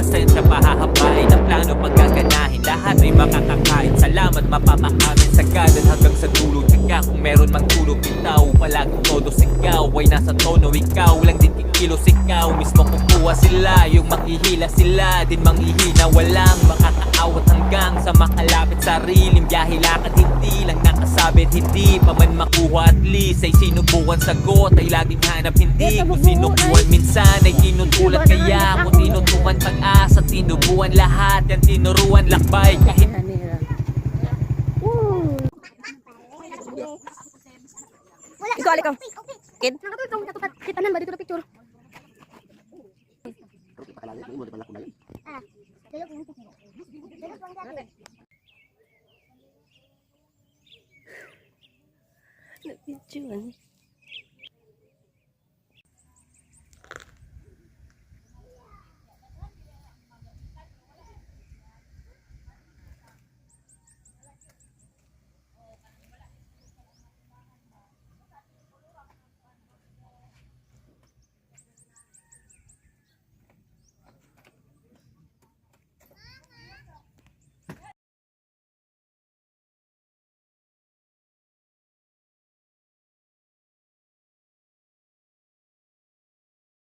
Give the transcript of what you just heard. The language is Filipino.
pasensya, pahahabain ang plano, paggaganahin. Lahat ay makakakain, salamat mapapakamin. Sagadan hanggang sa dulo, tsaga kung meron mang tulo. Bitaw, palaging todo sigaw, ay nasa tono. Ikaw lang din kikilos, ikaw mismo kukuha sila. Yung manghihila sila, din manghihina. Walang makakaawat hanggang sa makalapit sariling biyahe. Lakad hindi lang nakasabit, hindi pa man makuha. At least ay sinubukan, sagot ay laging hanap. Hindi ko sinubukan, minsan ay tinutulad. Kaya kung tinutukan pag-asa, tinubuan lahat. Yan tinuruan lakbay kahit ikaw, ikaw. Kid? Kitanan ba dito na picture? Na-picture.